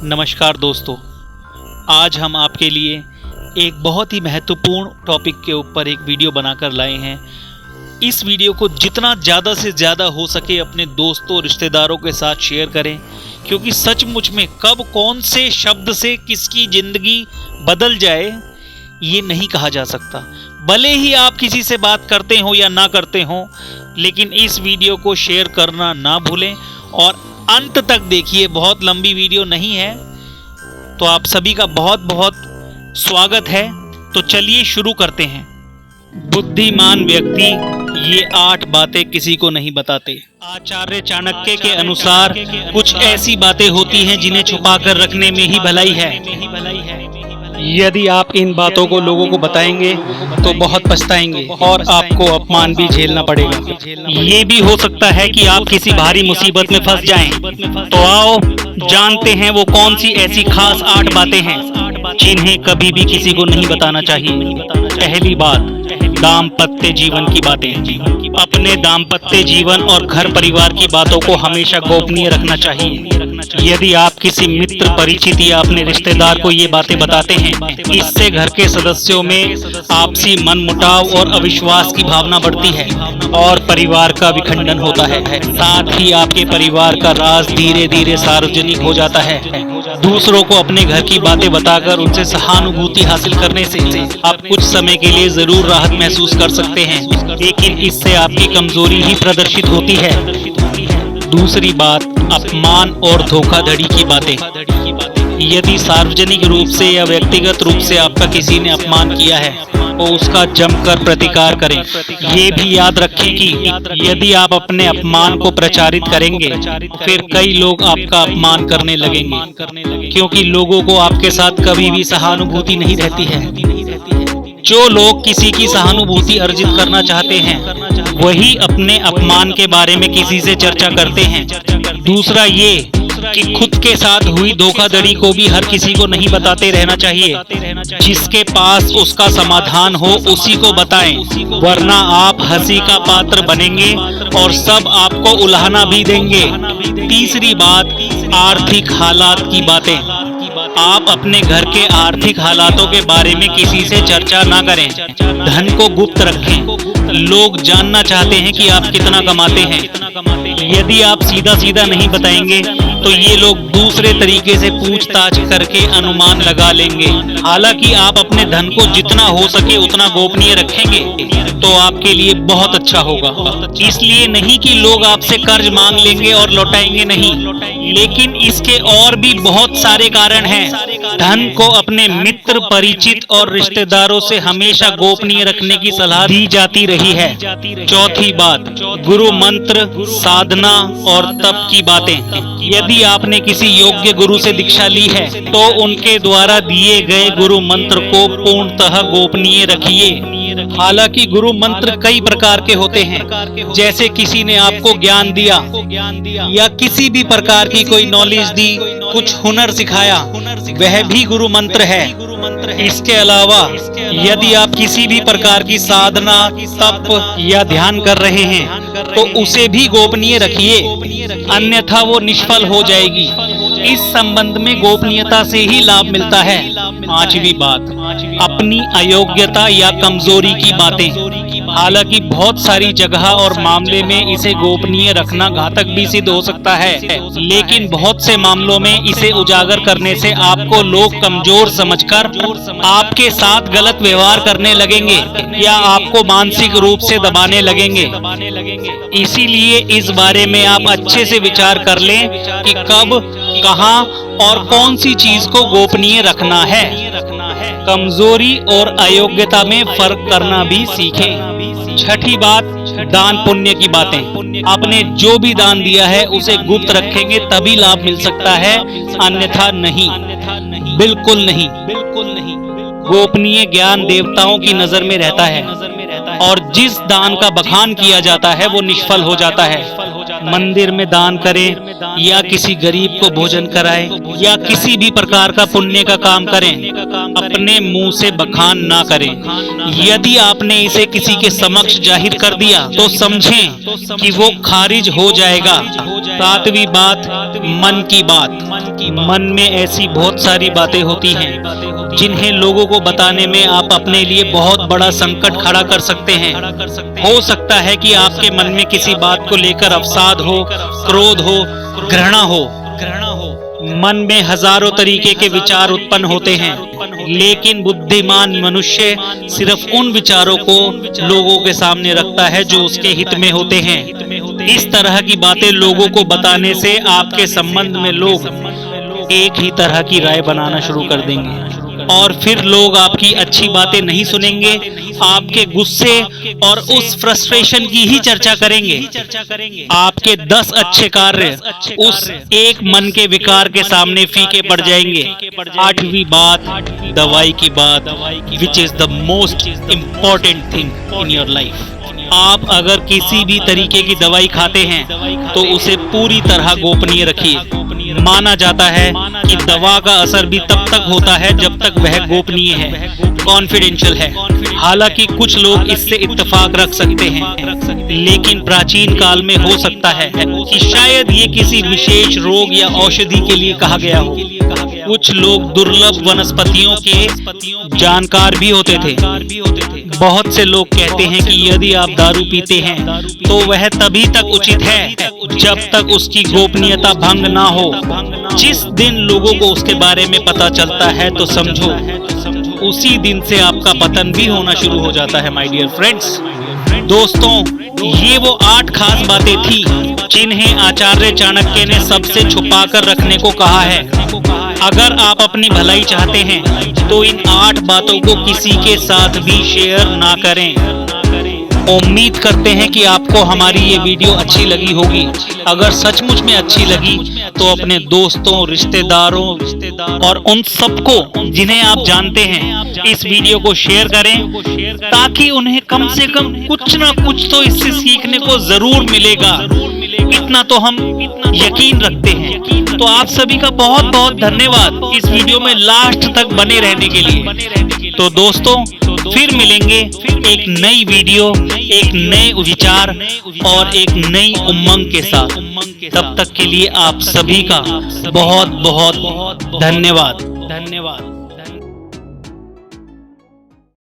नमस्कार दोस्तों, आज हम आपके लिए एक बहुत ही महत्वपूर्ण टॉपिक के ऊपर एक वीडियो बनाकर लाए हैं। इस वीडियो को जितना ज़्यादा से ज़्यादा हो सके अपने दोस्तों रिश्तेदारों के साथ शेयर करें, क्योंकि सचमुच में कब कौन से शब्द से किसकी ज़िंदगी बदल जाए ये नहीं कहा जा सकता। भले ही आप किसी से बात करते हो या ना करते हो, लेकिन इस वीडियो को शेयर करना ना भूलें और अंत तक देखिए। बहुत लंबी वीडियो नहीं है, तो आप सभी का बहुत बहुत स्वागत है। तो चलिए शुरू करते हैं। बुद्धिमान व्यक्ति ये 8 बातें किसी को नहीं बताते। आचार्य चाणक्य के अनुसार कुछ ऐसी बातें होती हैं जिन्हें छुपाकर रखने में ही भलाई है। यदि आप इन बातों को लोगों को बताएंगे तो बहुत पछताएंगे और आपको अपमान भी झेलना पड़ेगा। ये भी हो सकता है कि आप किसी भारी मुसीबत में फंस जाएं। तो आओ जानते हैं वो कौन सी ऐसी खास 8 बातें हैं जिन्हें कभी भी किसी को नहीं बताना चाहिए। पहली बात, दाम्पत्य जीवन की बातें। अपने दाम्पत्य जीवन और घर परिवार की बातों को हमेशा गोपनीय रखना चाहिए। यदि आप किसी मित्र, परिचित या अपने रिश्तेदार को ये बातें बताते हैं, इससे घर के सदस्यों में आपसी मनमुटाव और अविश्वास की भावना बढ़ती है और परिवार का विखंडन होता है। साथ ही आपके परिवार का राज धीरे धीरे सार्वजनिक हो जाता है। दूसरों को अपने घर की बातें बताकर उनसे सहानुभूति हासिल करने से आप कुछ समय के लिए जरूर राहत महसूस कर सकते हैं, लेकिन इससे आपकी कमजोरी ही प्रदर्शित होती है। दूसरी बात, अपमान और धोखाधड़ी की बातें। यदि सार्वजनिक रूप से या व्यक्तिगत रूप से आपका किसी ने अपमान किया है तो उसका जमकर प्रतिकार करें। ये भी याद रखें कि यदि आप अपने अपमान को प्रचारित करेंगे फिर कई लोग आपका अपमान करने लगेंगे, क्योंकि लोगों को आपके साथ कभी भी सहानुभूति नहीं रहती है। जो लोग किसी की सहानुभूति अर्जित करना चाहते हैं वही अपने अपमान के बारे में किसी से चर्चा करते हैं। दूसरा ये कि खुद के साथ हुई धोखाधड़ी को भी हर किसी को नहीं बताते रहना चाहिए। जिसके पास उसका समाधान हो उसी को बताएं, वरना आप हंसी का पात्र बनेंगे और सब आपको उलाहना भी देंगे। तीसरी बात, आर्थिक हालात की बातें। आप अपने घर के आर्थिक हालातों के बारे में किसी से चर्चा ना करें। धन को गुप्त रखें। लोग जानना चाहते हैं कि आप कितना कमाते हैं। यदि आप सीधा सीधा नहीं बताएंगे तो ये लोग दूसरे तरीके से पूछताछ करके अनुमान लगा लेंगे। हालांकि आप अपने धन को जितना हो सके उतना गोपनीय रखेंगे तो आपके लिए बहुत अच्छा होगा। इसलिए नहीं कि लोग आपसे कर्ज मांग लेंगे और लौटाएंगे नहीं, लेकिन इसके और भी बहुत सारे कारण हैं। धन को अपने मित्र, परिचित और रिश्तेदारों से हमेशा गोपनीय रखने की सलाह दी जाती रही है। चौथी बात, गुरु मंत्र, साधना और तप की बातें। यदि आपने किसी योग्य गुरु से दीक्षा ली है तो उनके द्वारा दिए गए गुरु मंत्र को पूर्णतः गोपनीय रखिए। हालांकि गुरु मंत्र कई प्रकार के होते हैं, जैसे किसी ने आपको ज्ञान दिया या किसी भी प्रकार की कोई नॉलेज दी, कुछ हुनर सिखाया, वह भी गुरु मंत्र है। इसके अलावा यदि आप किसी भी प्रकार की साधना, तप या ध्यान कर रहे हैं तो उसे भी गोपनीय रखिए, अन्यथा वो निष्फल हो जाएगी। इस संबंध में गोपनीयता से ही लाभ मिलता है। पांचवी बात, अपनी अयोग्यता या कमजोरी की बातें। हालांकि बहुत सारी जगह और मामले में इसे गोपनीय रखना घातक भी सिद्ध हो सकता है, लेकिन बहुत से मामलों में इसे उजागर करने से आपको लोग कमजोर समझकर आपके साथ गलत व्यवहार करने लगेंगे या आपको मानसिक रूप से दबाने लगेंगे। इसीलिए इस बारे में आप अच्छे से विचार कर लें कि कब, कहां और कौन सी चीज को गोपनीय रखना है। कमजोरी और अयोग्यता में फर्क करना भी सीखें। छठी बात, दान पुण्य की बातें। आपने जो भी दान दिया है उसे गुप्त रखेंगे तभी लाभ मिल सकता है, अन्यथा नहीं, बिल्कुल नहीं। गोपनीय ज्ञान देवताओं की नजर में रहता है और जिस दान का बखान किया जाता है वो निष्फल हो जाता है। मंदिर में दान करें या किसी गरीब को भोजन कराएं या किसी भी प्रकार का पुण्य का काम करें, अपने मुंह से बखान ना करें। यदि आपने इसे किसी के समक्ष जाहिर कर दिया तो समझें कि वो खारिज हो जाएगा। 7वीं बात, मन की बात। मन में ऐसी बहुत सारी बातें होती हैं जिन्हें लोगों को बताने में आप अपने लिए बहुत बड़ा संकट खड़ा कर सकते हैं। हो सकता है कि आपके मन में किसी बात को लेकर अवसाद हो, क्रोध हो, घृणा हो। मन में हजारों तरीके के विचार उत्पन्न होते हैं, लेकिन बुद्धिमान मनुष्य सिर्फ उन विचारों को लोगों के सामने रखता है जो उसके हित में होते हैं। इस तरह की बातें लोगों को बताने से आपके संबंध में लोग एक ही तरह की राय बनाना शुरू कर देंगे और फिर लोग आपकी अच्छी बातें नहीं सुनेंगे, आपके गुस्से और उस फ्रस्ट्रेशन की ही चर्चा करेंगे। आपके 10 अच्छे कार्य उस एक मन के विकार के सामने फीके पड़ जाएंगे। 8वीं बात, दवाई की बात, which is the most important thing in your life. आप अगर किसी भी तरीके की दवाई खाते हैं तो उसे पूरी तरह गोपनीय रखिए। माना जाता है कि दवा का असर भी तब तक होता है जब तक वह गोपनीय है, कॉन्फिडेंशियल है। हालांकि कुछ लोग इससे इत्तेफाक रख सकते हैं, लेकिन प्राचीन काल में हो सकता है कि शायद ये किसी विशेष रोग या औषधि के लिए कहा गया हो। कुछ लोग दुर्लभ वनस्पतियों के जानकार भी होते थे। बहुत से लोग कहते हैं कि यदि आप दारू पीते हैं तो वह तभी तक उचित है जब तक उसकी गोपनीयता भंग ना हो। जिस दिन लोगों को उसके बारे में पता चलता है तो समझो उसी दिन से आपका पतन भी होना शुरू हो जाता है। माय डियर फ्रेंड्स, दोस्तों, ये वो 8 खास बातें थी जिन्हें आचार्य चाणक्य ने सबसे छुपाकर रखने को कहा है। अगर आप अपनी भलाई चाहते हैं तो इन 8 बातों को किसी के साथ भी शेयर ना करें। उम्मीद करते हैं कि आपको हमारी ये वीडियो अच्छी लगी होगी। अगर सचमुच में अच्छी लगी तो अपने दोस्तों, रिश्तेदारों और उन सबको जिन्हें आप जानते हैं इस वीडियो को शेयर करें, ताकि उन्हें कम से कम कुछ ना कुछ तो इससे सीखने को जरूर मिलेगा। इतना तो हम यकीन रखते हैं। तो आप सभी का बहुत बहुत धन्यवाद इस वीडियो में लास्ट तक बने रहने के लिए। तो दोस्तों, फिर मिलेंगे एक नई वीडियो, एक नए विचार और एक नई उमंग के साथ। तब तक के लिए आप सभी का बहुत बहुत धन्यवाद।